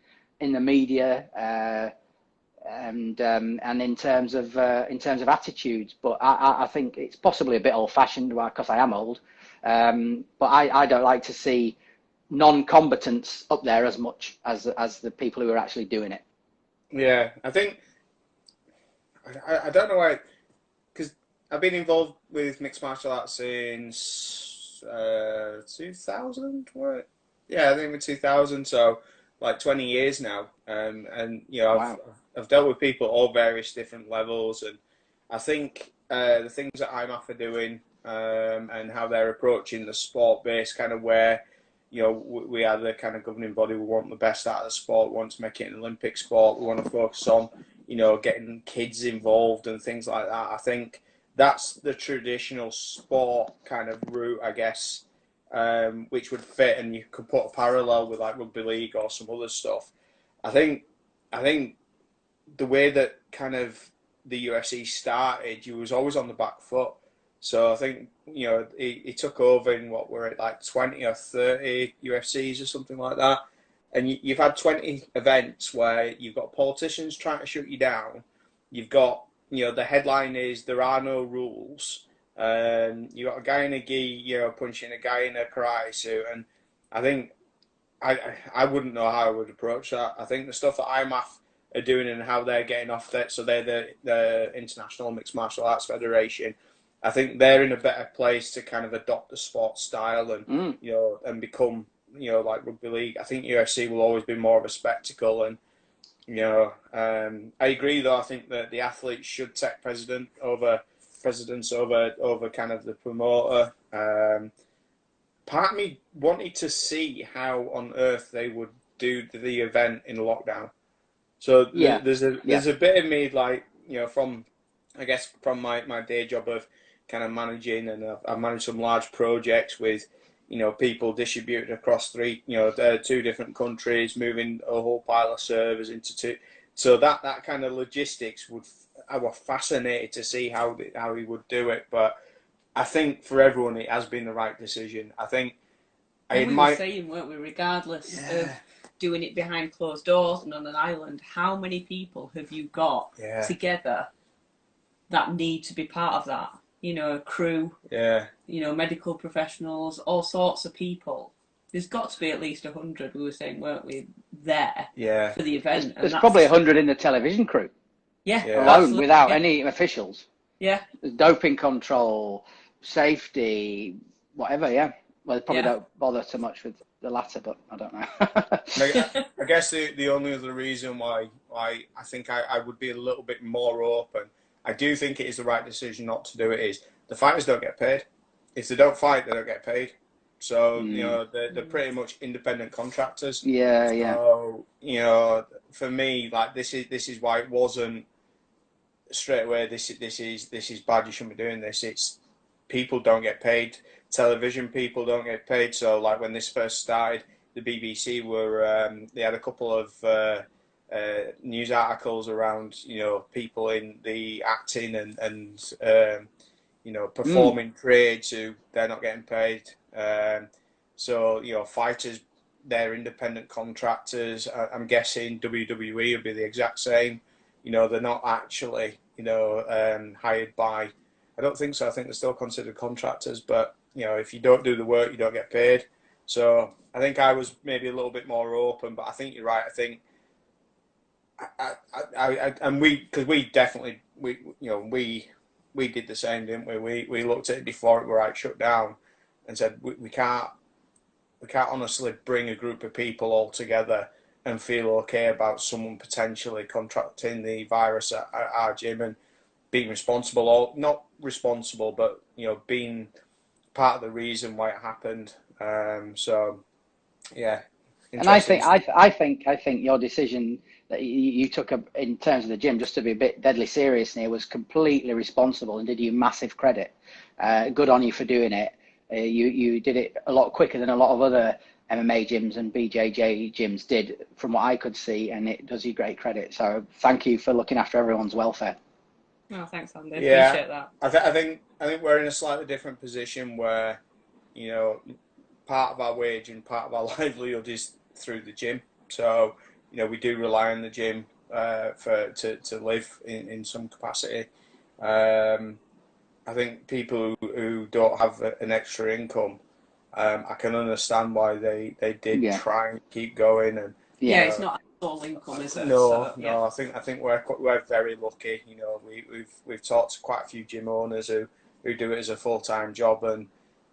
in the media and in terms of attitudes. But I think it's possibly a bit old-fashioned because I am old. But I don't like to see non-combatants up there as much as the people who are actually doing it. Yeah, I think I don't know why, because I've been involved with mixed martial arts since 2000. What? Yeah, I think in 2000. So like 20 years now. And you know, Wow. I've dealt with people at all various different levels, and I think the things that I'm after doing. And how they're approaching the sport base, kind of where, you know, we are the kind of governing body. We want the best out of the sport. We want to make it an Olympic sport. We want to focus on, you know, getting kids involved and things like that. I think that's the traditional sport kind of route, I guess, which would fit, and you could put a parallel with like rugby league or some other stuff. I think the way that kind of the UFC started, you was always on the back foot. So I think, you know, he took over in what were it, like 20 or 30 UFCs or something like that. And you've had 20 events where you've got politicians trying to shoot you down. You've got, you know, the headline is there are no rules. You've got a guy in a gi, you know, punching a guy in a karate suit. And I think I wouldn't know how I would approach that. I think the stuff that IMAF are doing and how they're getting off that, so they're the International Mixed Martial Arts Federation. I think they're in a better place to kind of adopt the sport style and you know, and become, you know, like rugby league. I think UFC will always be more of a spectacle, and you know, I agree though. I think that the athletes should take precedence over kind of the promoter. Part of me wanted to see how on earth they would do the event in lockdown. So there's a bit of me like, you know, from my day job of kind of managing, and I've managed some large projects with, people distributed across two different countries, moving a whole pile of servers into two. So that kind of logistics I was fascinated to see how he would do it. But I think for everyone, it has been the right decision. I think we were saying, weren't we, regardless of doing it behind closed doors and on an island, how many people have you got together that need to be part of that? Crew, medical professionals, all sorts of people. There's got to be at least 100, we were saying, weren't we, there for the event. There's probably 100 in the television crew. Alone, without any officials. There's doping control, safety, whatever, Well, they probably don't bother so much with the latter, but I don't know. I guess the only other reason why I think I would be a little bit more open, I do think it is the right decision not to do it, is the fighters don't get paid. If they don't fight, they don't get paid. So, they're pretty much independent contractors. So, for me, like, this is why it wasn't straight away, this is bad, you shouldn't be doing this. It's people don't get paid. Television people don't get paid. So, like, when this first started, the BBC they had a couple of news articles around, people in the acting and performing trades who they're not getting paid. So, fighters, they're independent contractors. I'm guessing WWE would be the exact same. They're not actually, hired by, I don't think so. I think they're still considered contractors, but, if you don't do the work, you don't get paid. So I think I was maybe a little bit more open, but I think you're right. I think, because we definitely, we did the same, didn't we? We looked at it before it were shut down and said, we can't honestly bring a group of people all together and feel okay about someone potentially contracting the virus at our gym and being responsible, or not responsible, but being part of the reason why it happened. So yeah. And I think your decision that you took in terms of the gym, just to be a bit deadly serious here, was completely responsible and did you massive credit. Good on you for doing it. You did it a lot quicker than a lot of other MMA gyms and BJJ gyms did, from what I could see, and it does you great credit. So thank you for looking after everyone's welfare. Oh, thanks, Andy. Appreciate that. I think we're in a slightly different position where, part of our wage and part of our livelihood is through the gym. So, we do rely on the gym to live in some capacity. I think people who don't have an extra income, I can understand why they did try and keep going. And it's not all income, is it? No. I think we're very lucky. We've talked to quite a few gym owners who do it as a full-time job, and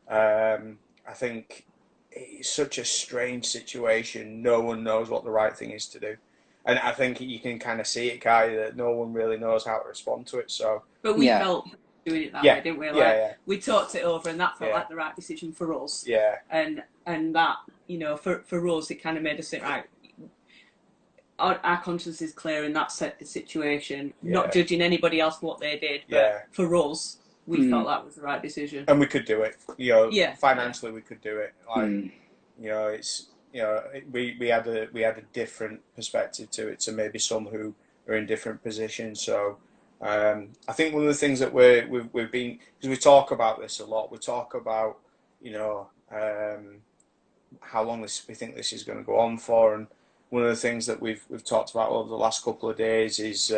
I think it's such a strange situation. No one knows what the right thing is to do, and I think you can kind of see it, Kai, that no one really knows how to respond to it. So, but we felt doing it that way, didn't we? We talked it over, and that felt like the right decision for us. And that, for us, it kind of made us think, right, our conscience is clear in that situation. Not judging anybody else for what they did, but for us, we felt that was the right decision, and we could do it. Financially, we could do it. It's we had a different perspective to it to maybe some who are in different positions. So I think one of the things that we've been, because we talk about this a lot. We talk about how long we think this is going to go on for, and one of the things that we've talked about over the last couple of days is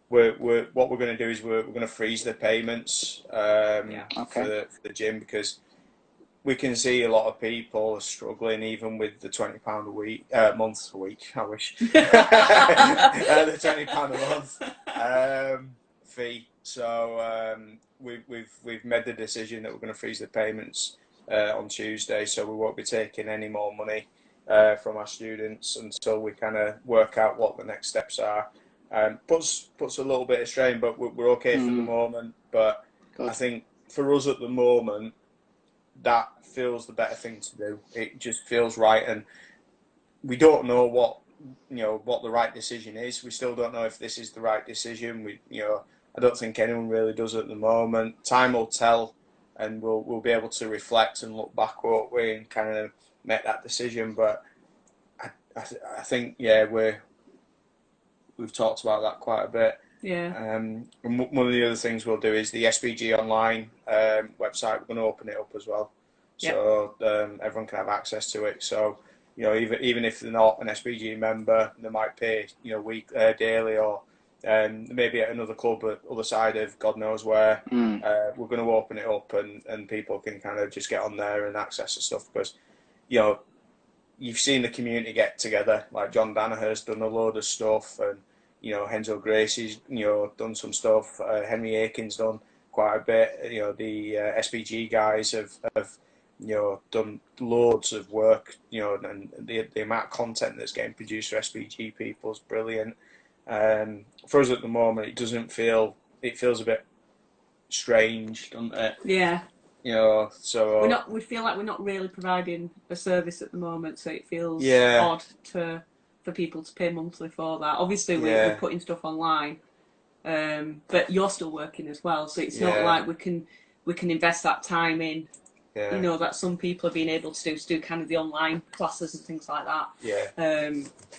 what we're going to do is we're going to freeze the payments for the gym, because we can see a lot of people are struggling even with the £20 a week. I wish the £20 a month fee. So we've made the decision that we're going to freeze the payments on Tuesday. So we won't be taking any more money from our students until we kind of work out what the next steps are. Puts a little bit of strain, but we're okay for the moment. But I think for us at the moment, that feels the better thing to do. It just feels right, and we don't know what the right decision is. We still don't know if this is the right decision. I don't think anyone really does at the moment. Time will tell and we'll be able to reflect and look back what we and kind of make that decision. But I think we've talked about that quite a bit. Yeah. And one of the other things we'll do is the SBG online website. We're going to open it up as well, so everyone can have access to it. So even if they're not an SBG member, they might pay daily, or maybe at another club at the other side of God knows where. We're going to open it up, and people can kind of just get on there and access the stuff, because you've seen the community get together. Like John Danaher's done a load of stuff, and Henzo Gracie's done some stuff. Henry Aiken's done quite a bit. The SBG guys have done loads of work. And the amount of content that's getting produced for SBG people is brilliant. For us at the moment, it feels a bit strange, doesn't it? Yeah. So we feel like we're not really providing a service at the moment, so it feels odd for people to pay monthly for that. Obviously, we're putting stuff online, but you're still working as well, so it's not like we can invest that time in. That some people are being able to do kind of the online classes and things like that.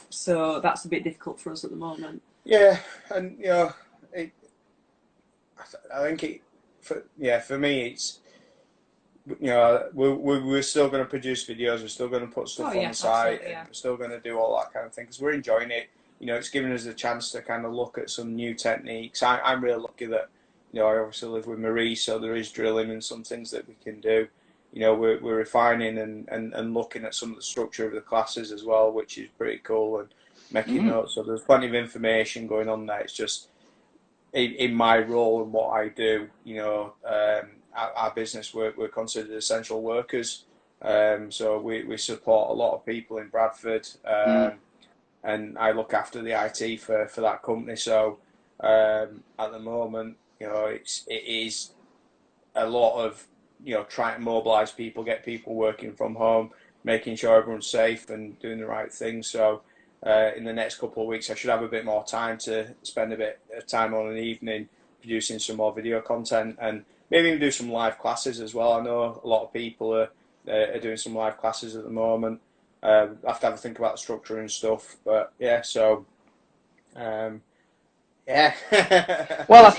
So that's a bit difficult for us at the moment. Yeah, and I think for me it's. We're still going to produce videos. We're still going to put stuff on the site. And we're still going to do all that kind of thing because we're enjoying it. It's given us a chance to kind of look at some new techniques. I'm really lucky that I obviously live with Marie, so there is drilling and some things that we can do. We're refining and looking at some of the structure of the classes as well, which is pretty cool, and making notes. So there's plenty of information going on there. It's just in my role and what I do. Our business, we're considered essential workers, so we support a lot of people in Bradford, and I look after the IT for that company. So at the moment, it is a lot of trying to mobilise people, get people working from home, making sure everyone's safe and doing the right thing. So in the next couple of weeks, I should have a bit more time to spend a bit of time on an evening producing some more video content, and maybe even do some live classes as well. I know a lot of people are doing some live classes at the moment. I have to have a think about the structure and stuff, but so Well,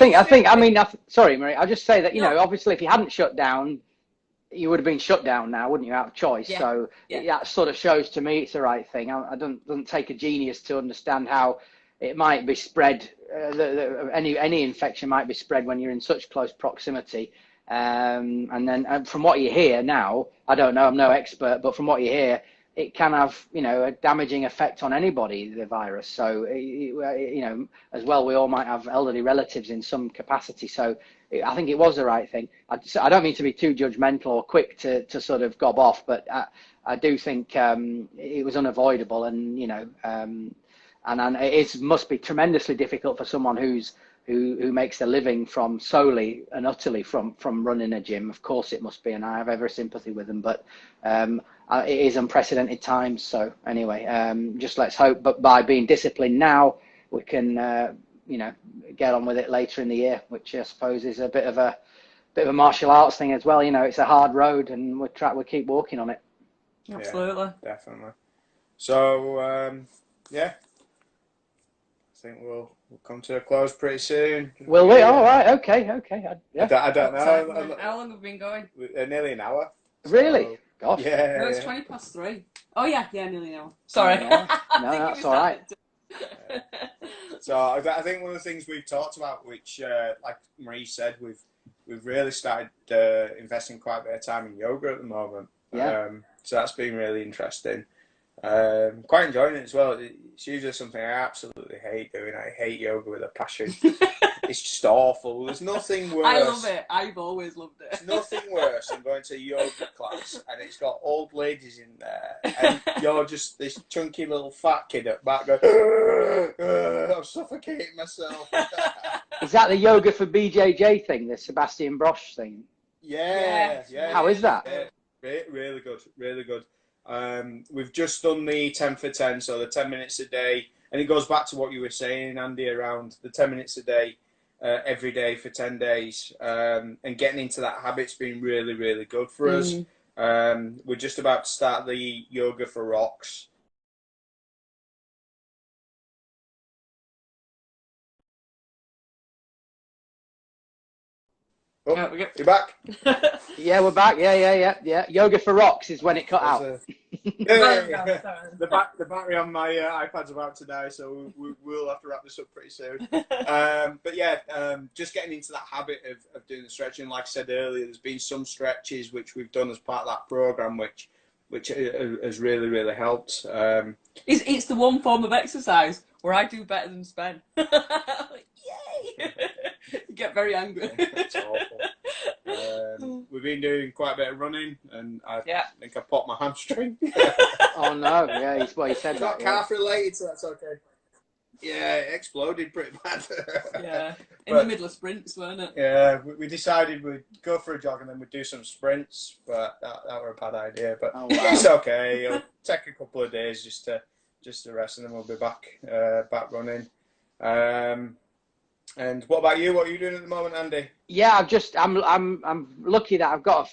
sorry, Marie. I'll just say that obviously, if you hadn't shut down, you would have been shut down now, wouldn't you, out of choice? Yeah. So that sort of shows to me it's the right thing. I doesn't take a genius to understand how it might be spread. Any infection might be spread when you're in such close proximity. And then from what you hear now, I don't know, I'm no expert, but from what you hear, it can have a damaging effect on anybody, the virus. So as well, we all might have elderly relatives in some capacity. So I think it was the right thing. I don't mean to be too judgmental or quick to sort of gob off, but I do think it was unavoidable, and and it must be tremendously difficult for someone who makes a living solely and utterly from running a gym. Of course it must be, and I have every sympathy with them, but it is unprecedented times. So anyway, just let's hope, but by being disciplined now, we can get on with it later in the year, which I suppose is a bit of a martial arts thing as well. It's a hard road, and we'll keep walking on it. Absolutely. Definitely. So I think we'll come to a close pretty soon. Will we? All right. Okay. I don't know. How long have we been going? Nearly an hour. Really? Gosh. Yeah. No, it's 3:20. Oh yeah, nearly an hour. Sorry. Yeah. No, that's all right. So I think one of the things we've talked about, which like Marie said, we've really started investing quite a bit of time in yoga at the moment. Yeah. So that's been really interesting. Quite enjoying it as well. It's usually something I absolutely hate doing. I hate yoga with a passion. It's just awful. There's nothing worse. I love it. I've always loved it. There's nothing worse than going to a yoga class and it's got old ladies in there and you're just this chunky little fat kid at back going, I'm suffocating myself. Is that the yoga for BJJ thing, the Sebastian Brosh thing? Yeah. How is that? Yeah, really good. We've just done the 10 for 10, so the 10 minutes a day, and it goes back to what you were saying, Andy, around the 10 minutes a day. every day for 10 days, and getting into that habit's been really, really good for us. We're just about to start the yoga for rocks. Oh, you're back? Yeah, we're back. Yeah. Yoga for rocks is when it cut out. The battery on my iPad's about to die, so we'll have to wrap this up pretty soon. But yeah, just getting into that habit of doing the stretching. Like I said earlier, there's been some stretches which we've done as part of that program, which has really, really helped. It's the one form of exercise where I do better than Sven. Like, yay! You get very angry. It's awful. We've been doing quite a bit of running, and I think I popped my hamstring. Oh no! Yeah, he said it's that. not calf related, so that's okay. Yeah, it exploded pretty bad. Yeah, in the middle of sprints, weren't it? Yeah, we decided we'd go for a jog and then we'd do some sprints, but that were a bad idea. But it's okay. It'll take a couple of days just to rest, and then we'll be back running. And what about you? What are you doing at the moment, Andy? Yeah, I'm lucky that I've got a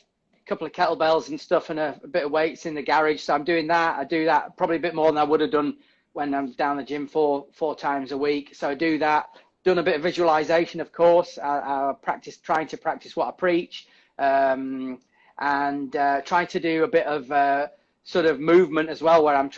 couple of kettlebells and stuff and a bit of weights in the garage, so I'm doing that. I do that probably a bit more than I would have done when I'm down the gym four times a week. So I do that. Done a bit of visualization, of course. I trying to practice what I preach, and trying to do a bit of sort of movement as well, where I've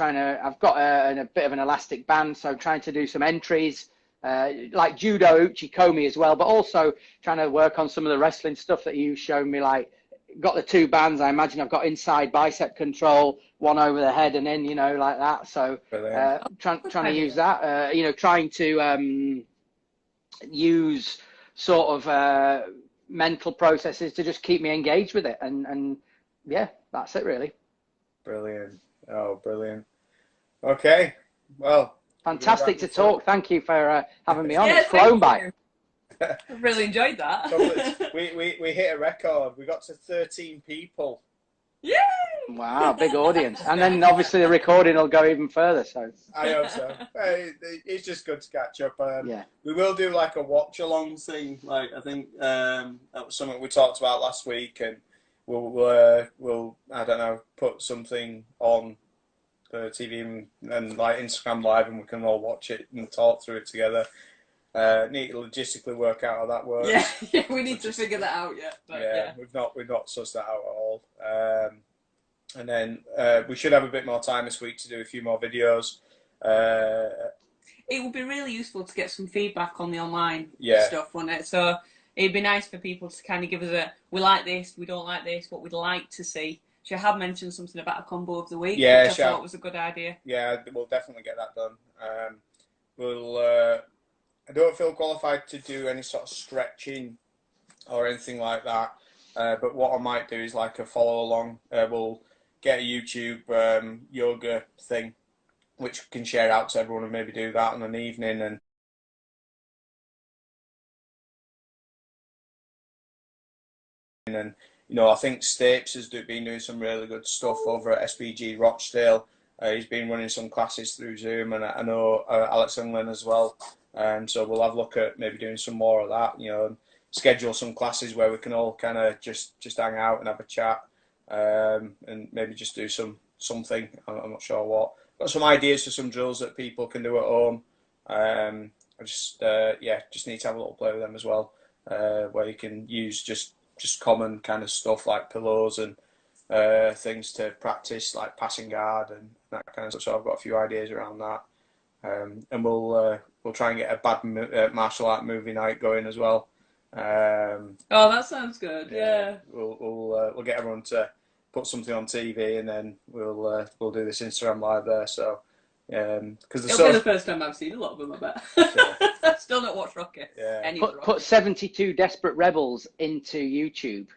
got a bit of an elastic band, so I'm trying to do some entries. Like judo, uchikomi as well, but also trying to work on some of the wrestling stuff that you've shown me. Like, got the two bands. I imagine I've got inside bicep control, one over the head, and then like that. So trying to use that. Trying to use sort of mental processes to just keep me engaged with it, and yeah, that's it really. Brilliant. Oh, brilliant. Okay, well. Fantastic to talk. Thank you for having me on. It's flown by. I really enjoyed that. We hit a record. We got to 13 people. Yay! Wow, big audience. And then obviously the recording will go even further. So I hope so. It's just good to catch up. Yeah. We will do like a watch along thing. Like I think that was something we talked about last week, and we'll I don't know, put something on the TV and like Instagram Live, and we can all watch it and talk through it together. Need to logistically work out how that works. Yeah, we need to figure that out yet. But we've not sussed that out at all. And then we should have a bit more time this week to do a few more videos. It would be really useful to get some feedback on the online stuff, wouldn't it? So it'd be nice for people to kind of give us we like this, we don't like this, what we'd like to see. She had mentioned something about a combo of the week, which I thought was a good idea. Yeah, we'll definitely get that done. I don't feel qualified to do any sort of stretching or anything like that. But what I might do is like a follow along. We'll get a YouTube yoga thing, which we can share out to everyone, and maybe do that on an evening. And I think Stapes has been doing some really good stuff over at SBG Rochdale. He's been running some classes through Zoom, and I know Alex England as well. So we'll have a look at maybe doing some more of that, and schedule some classes where we can all kind of just hang out and have a chat, and maybe just do something. I'm not sure what. Got some ideas for some drills that people can do at home. I just need to have a little play with them as well, where you can use just common kind of stuff like pillows and things to practice, like passing guard and that kind of stuff. So I've got a few ideas around that, and we'll try and get a bad martial art movie night going as well. Oh, that sounds good. Yeah. We'll get everyone to put something on TV, and then we'll do this Instagram Live there. So because it'll be the first time I've seen a lot of them, I bet. Still not watched Rocky. Yeah. Put 72 Desperate Rebels into YouTube.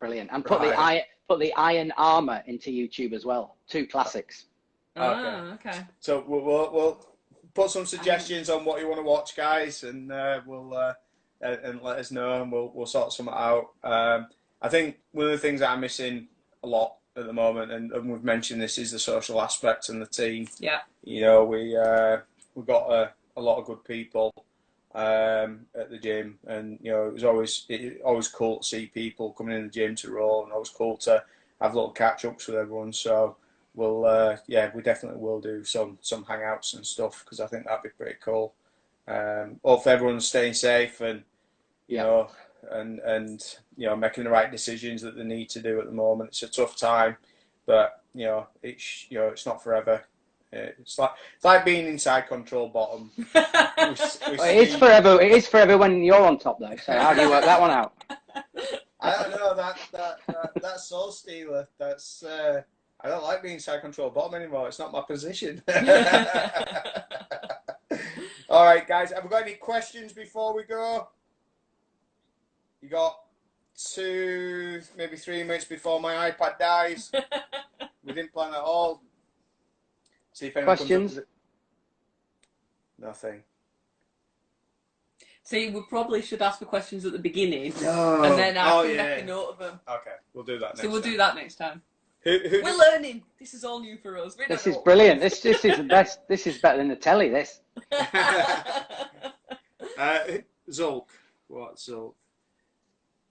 Brilliant. And put the Iron Armor into YouTube as well. 2 classics. Okay. So we'll put some suggestions on what you want to watch, guys, and we'll and let us know, and we'll sort something out. I think one of the things that I'm missing a lot at the moment, and we've mentioned this, is the social aspect and the team. Yeah. We've got a lot of good people, at the gym, and it was always cool to see people coming in the gym to roll, and always cool to have little catch ups with everyone. So we'll we definitely will do some hangouts and stuff, because I think that'd be pretty cool. Hope everyone's staying safe and making the right decisions that they need to do at the moment. It's a tough time, but it's not forever. It's like being inside control bottom. It is forever when you're on top, though. So how do you work that one out? I don't know, that's Soul Stealer. That's I don't like being inside control bottom anymore. It's not my position. All right, guys. Have we got any questions before we go? You got 2, maybe 3 minutes before my iPad dies. We didn't plan at all. See if anyone questions. Comes up with nothing. See, we probably should ask for questions at the beginning, No. and then I can make a note of them. Okay, we'll do that next So we'll time. do that next time. We're learning. This is all new for us. This is brilliant. This is the best. This is better than the telly. This. Zulk. What Zulk?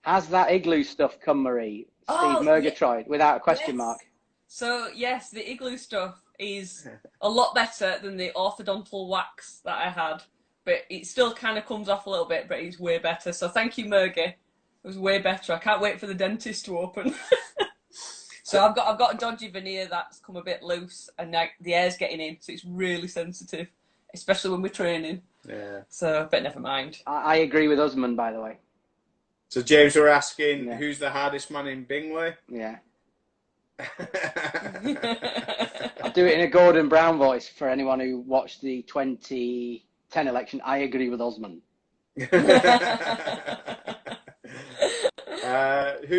Has that igloo stuff come, Marie? Steve Murgatroyd, without a question mark. So yes, the igloo stuff is a lot better than the orthodontal wax that I had, but it still kind of comes off a little bit, but it's way better. So thank you, Murgy. It was way better. I can't wait for the dentist to open. So I've got a dodgy veneer that's come a bit loose, and the air's getting in, so it's really sensitive, especially when we're training. Yeah. So, but never mind. I agree with Usman, by the way. So James, we're asking who's the hardest man in Bingley? Yeah. I'll do it in a Gordon Brown voice for anyone who watched the 2010 election. I agree with Osman. Who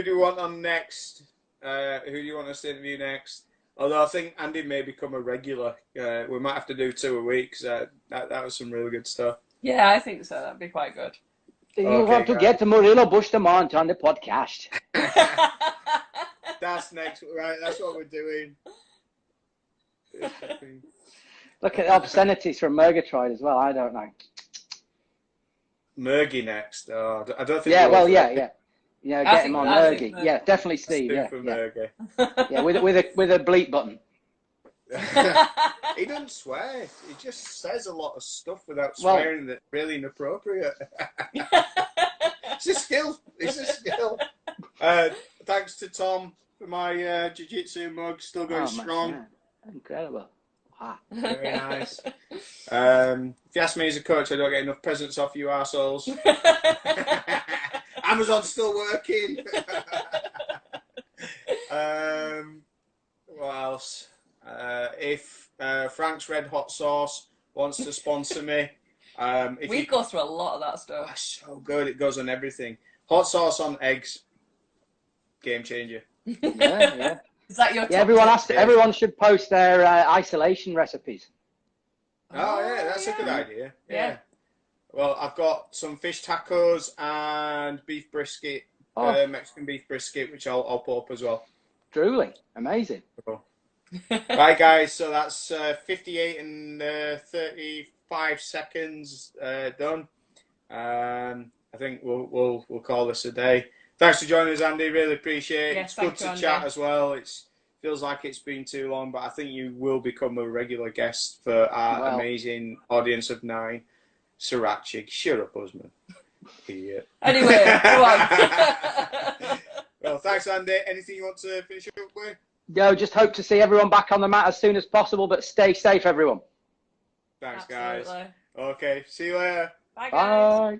do you want on next? Who do you want us to interview next? Although I think Andy may become a regular. We might have to do 2 a week, 'cause that was some really good stuff. Yeah, I think so. That'd be quite good. Do you want to get Murillo Bustamante on the podcast? That's next, right? That's what we're doing. Look at the obscenities from Murgatroyd as well. I don't know. Murgy next. Oh, I don't think. Yeah, well, yeah. Get him on Murgy. Yeah, definitely Steve. Yeah. Yeah, with a bleep button. He doesn't swear. He just says a lot of stuff without swearing that's really inappropriate. It's a skill. Thanks to Tom for my jiu-jitsu mug. Still going strong. Man. Incredible. Wow. Very nice. If you ask me as a coach, I don't get enough presents off you arseholes. Amazon's still working. What else? If Frank's Red Hot Sauce wants to sponsor me, we go through a lot of that stuff. That's so good. It goes on everything. Hot sauce on eggs. Game changer. Yeah. Is that your? Yeah, everyone should post their isolation recipes. Oh yeah, that's a good idea. Yeah. Well, I've got some fish tacos and beef brisket, Mexican beef brisket, which I'll put up as well. Truly amazing. Cool. Right, guys. So that's 58 and 35 seconds done. I think we'll call this a day. Thanks for joining us, Andy. Really appreciate it. Yes, it's good to chat as well. It feels like it's been too long, but I think you will become a regular guest for our amazing audience of 9. Sriracha. Shut up, Usman. Idiot. Anyway, go on. Well, thanks, Andy. Anything you want to finish up with? No, just hope to see everyone back on the mat as soon as possible, but stay safe, everyone. Thanks, Absolutely. guys. Okay, see you later. Bye, guys. Bye.